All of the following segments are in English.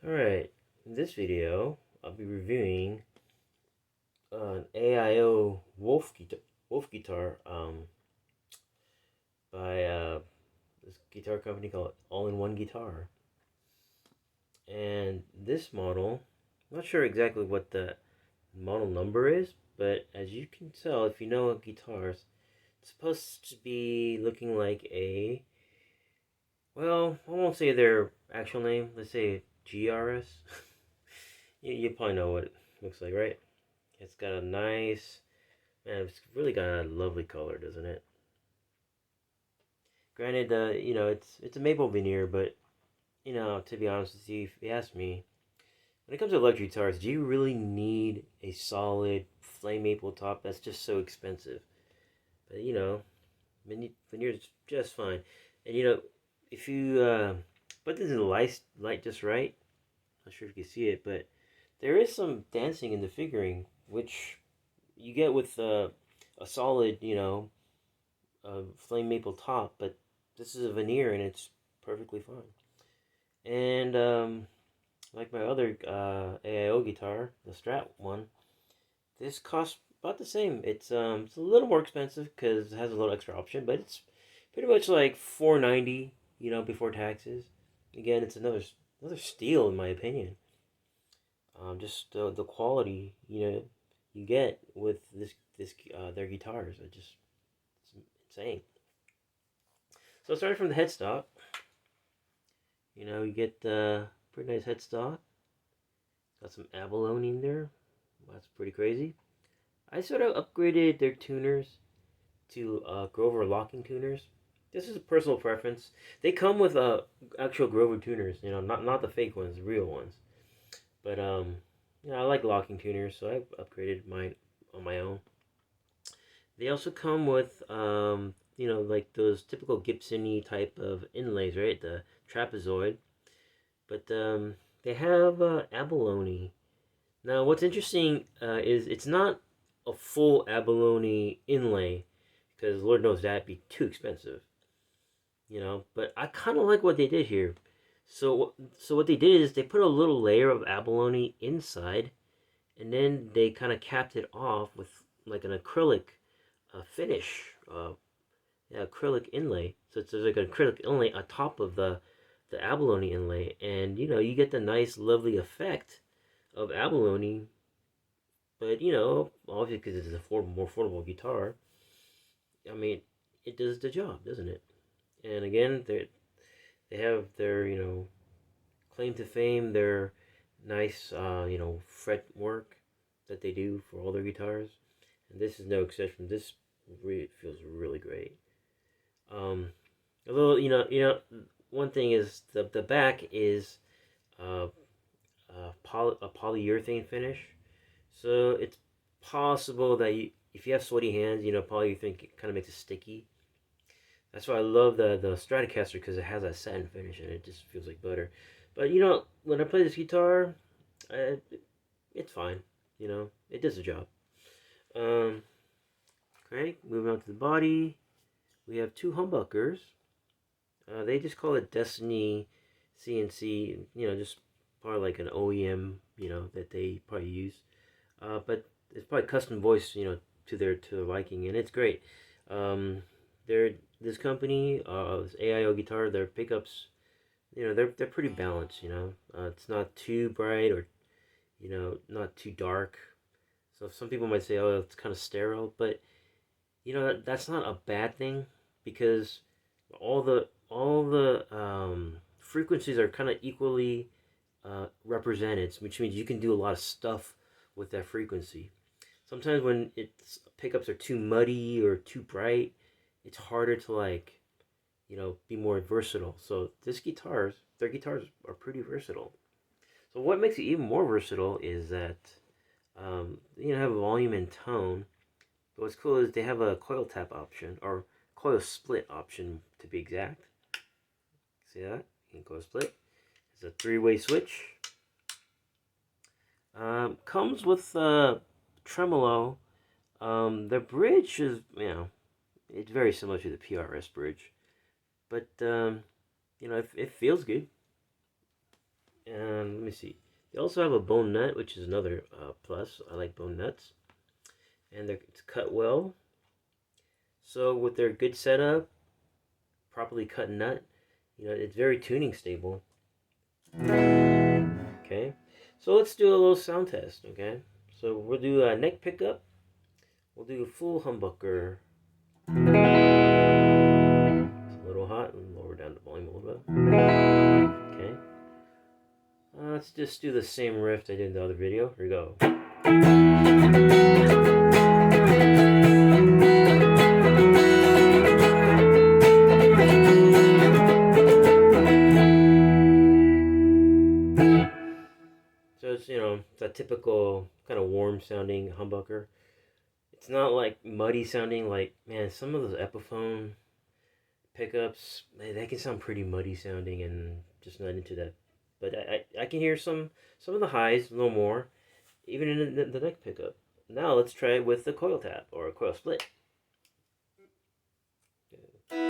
Alright, in this video, I'll be reviewing an AIO Wolf guitar by this guitar company called All-in-One Guitar. And this model, I'm not sure exactly what the model number is, but as you can tell, if you know guitars, it's supposed to be looking like a, well, I won't say their actual name, let's say GRS. You probably know what it looks like, right? It's got a nice, man, it's really got a lovely color, doesn't it? Granted, it's a maple veneer, but to be honest with you, if you ask me, when it comes to electric guitars, do you really need a solid flame maple top? That's just so expensive. But veneer's just fine. And if you put this in the light just right, not sure if you can see it, but there is some dancing in the figuring, which you get with a solid, flame maple top, but this is a veneer and it's perfectly fine. And like my other AIO guitar, the Strat one, this costs about the same. It's a little more expensive because it has a little extra option, but it's pretty much like $490, before taxes. Again, it's another steal in my opinion. Just the quality, you get with this their guitars are just it's insane. So starting from the headstock, you get pretty nice headstock. Got some abalone in there. That's pretty crazy. I sort of upgraded their tuners to Grover locking tuners. This is a personal preference. They come with actual Grover tuners, not the fake ones, the real ones. But I like locking tuners, so I upgraded mine on my own. They also come with like those typical Gibson-y type of inlays, right? The trapezoid. But they have abalone. Now, what's interesting is it's not a full abalone inlay, because Lord knows that'd be too expensive. But I kind of like what they did here. So what they did is they put a little layer of abalone inside, and then they kind of capped it off with like an acrylic finish, yeah, acrylic inlay. So it's like an acrylic inlay on top of the abalone inlay, and you get the nice, lovely effect of abalone. But obviously because it's a more affordable guitar, I mean, it does the job, doesn't it? And again, they have their claim to fame, their nice fret work that they do for all their guitars, and this is no exception. This feels really great. Um, Although one thing is the back is uh, a polyurethane finish, so it's possible that if you have sweaty hands, polyurethane kind of makes it sticky. That's why I love the Stratocaster, because it has that satin finish and it just feels like butter. But when I play this guitar, uh, it's fine. It does the job. Um, okay, moving on to the body, we have two humbuckers. They just call it Destiny CNC. Just probably like an OEM. That they probably use. But it's probably custom voice. To their liking, and it's great. Um, they're this company, this AIO guitar. Their pickups, they're pretty balanced. It's not too bright or not too dark. So some people might say, oh, it's kind of sterile, but that's not a bad thing, because all the frequencies are kind of equally represented, which means you can do a lot of stuff with that frequency. Sometimes when its pickups are too muddy or too bright, it's harder to be more versatile. So their guitars are pretty versatile. So what makes it even more versatile is that have volume and tone. But what's cool is they have a coil tap option, or coil split option to be exact. See that? You can coil split. It's a three-way switch. Comes with tremolo. The bridge is, it's very similar to the PRS bridge, but it feels good. And let me see. They also have a bone nut, which is another plus. I like bone nuts, and it's cut well. So with their good setup, properly cut nut, it's very tuning stable. Okay, so let's do a little sound test. Okay, so we'll do a neck pickup. We'll do a full humbucker. It's a little hot. And lower down the volume a little bit. Okay. Let's just do the same riff I did in the other video. Here we go. So it's a typical kind of warm sounding humbucker. It's not like muddy sounding. Like, man, some of those Epiphone pickups, they can sound pretty muddy sounding, and just not into that. But I can hear some of the highs a little more, even in the neck pickup. Now let's try it with the coil tap or a coil split. Okay,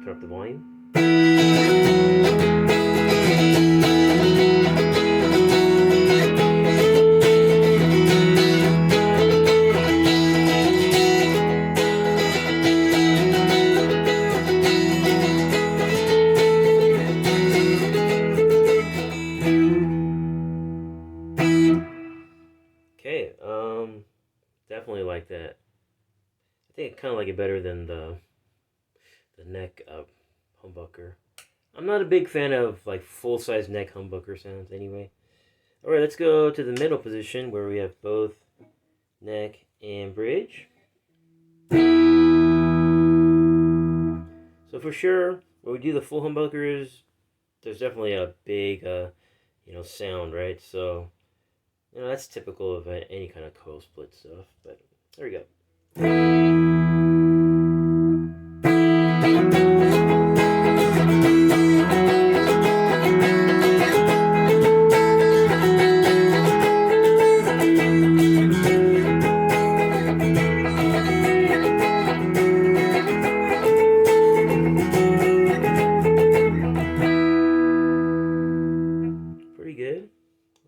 turn up the volume. Okay, definitely like that. I think I kind of like it better than the neck humbucker. I'm not a big fan of like full size neck humbucker sounds anyway. All right, let's go to the middle position where we have both neck and bridge. So for sure, when we do the full humbuckers, there's definitely a big sound, right? So that's typical of any kind of coil split stuff. But there we go. Pretty good.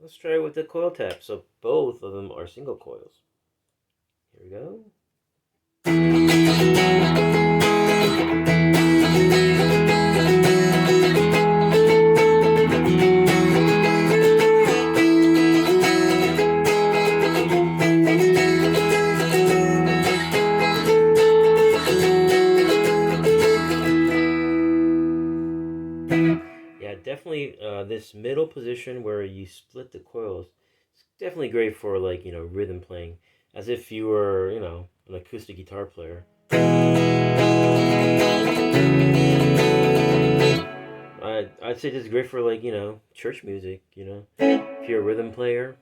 Let's try it with the coil tap. So both of them are single coils. Here we go. Yeah, definitely this middle position where you split the coils, it's definitely great for like, rhythm playing, as if you were, an acoustic guitar player. I'd say this is great for like, church music, if you're a rhythm player.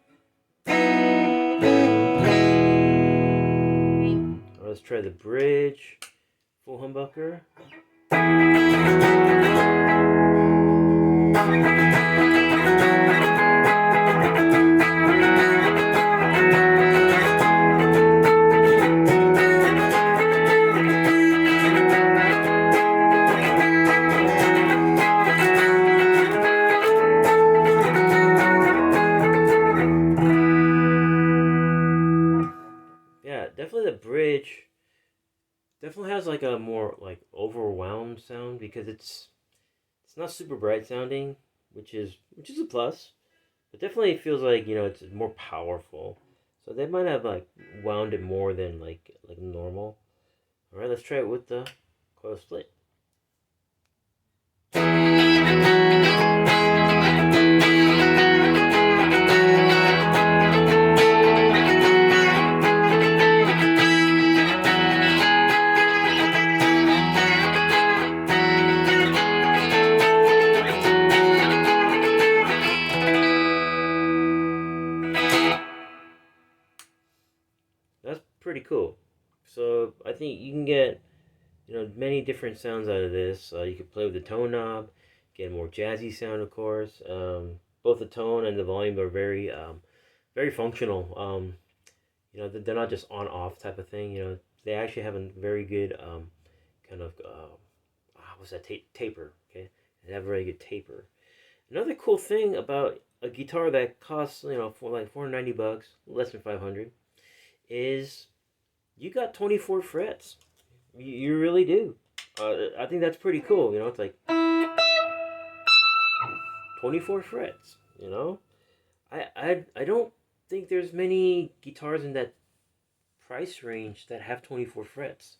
Let's try the bridge, full humbucker. Yeah, definitely the bridge definitely has like a more like overwhelmed sound because it's not super bright sounding, which is a plus. But definitely feels like it's more powerful. So they might have like wound it more than like normal. All right, let's try it with the coil split. That's pretty cool. So I think you can get many different sounds out of this. You could play with the tone knob, get a more jazzy sound, of course. Both the tone and the volume are very functional. They're not just on off type of thing. They actually have a very good kind of what's that taper? Okay, they have a very good taper. Another cool thing about a guitar that costs for like $490, less than 500, is you got 24 frets. You really do. I think that's pretty cool. It's like 24 frets. I don't think there's many guitars in that price range that have 24 frets.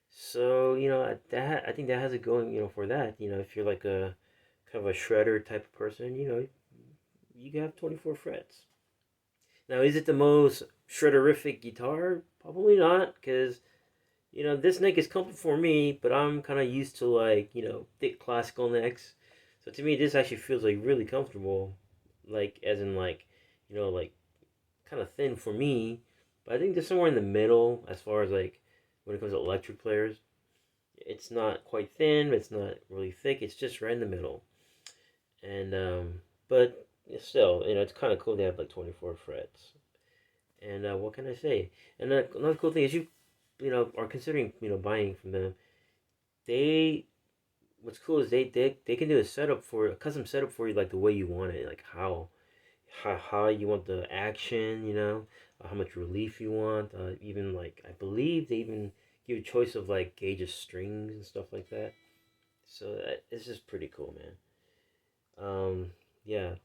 So that I think that has it going. For that. If you're like a kind of a shredder type of person, you have 24 frets. Now, is it the most shredderific guitar? Probably not, because this neck is comfortable for me, but I'm kind of used to like thick classical necks. So to me, this actually feels like really comfortable, like as in like like kind of thin for me. But I think there's somewhere in the middle as far as like when it comes to electric players. It's not quite thin, it's not really thick. It's just right in the middle. And but still, it's kind of cool to have like 24 frets. And what can I say? And another cool thing is are considering buying from them. They What's cool is they can do a custom setup for you like the way you want it, like how you want the action, how much relief you want. Even like I believe they even give you a choice of like gauge of strings and stuff like that. So it's just pretty cool, man. Yeah.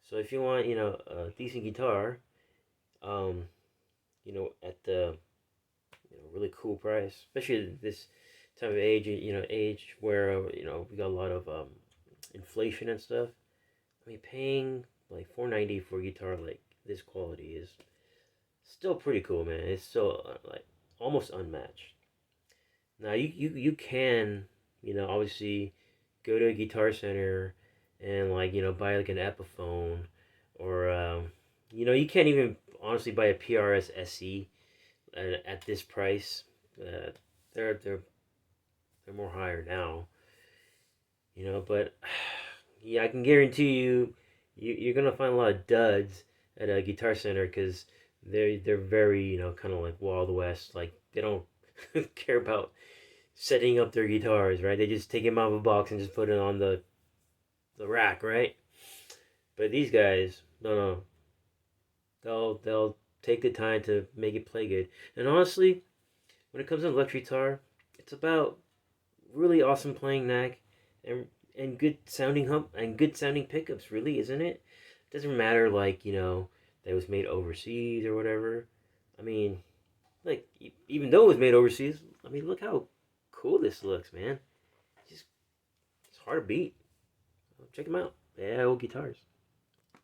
So if you want a decent guitar, um, at the really cool price, especially this time of age where we got a lot of inflation and stuff. I mean, paying like $490 for a guitar like this quality is still pretty cool, man. It's still like almost unmatched. Now you can obviously go to a guitar center and like buy like an Epiphone or you can't even honestly buy a PRS SE at this price. Uh, they're more higher now, but yeah, I can guarantee you're gonna find a lot of duds at a guitar center because they're very kind of like Wild West. Like they don't care about setting up their guitars, right? They just take them out of a box and just put it on the rack, right? But these guys, no, they'll take the time to make it play good. And honestly, when it comes to electric guitar, it's about really awesome playing knack and good sounding hump and good sounding pickups, really, isn't it? It doesn't matter like that it was made overseas or whatever. I mean, like even though it was made overseas, I mean, look how cool this looks, man. It's hard to beat. Check them out. Yeah, old guitars.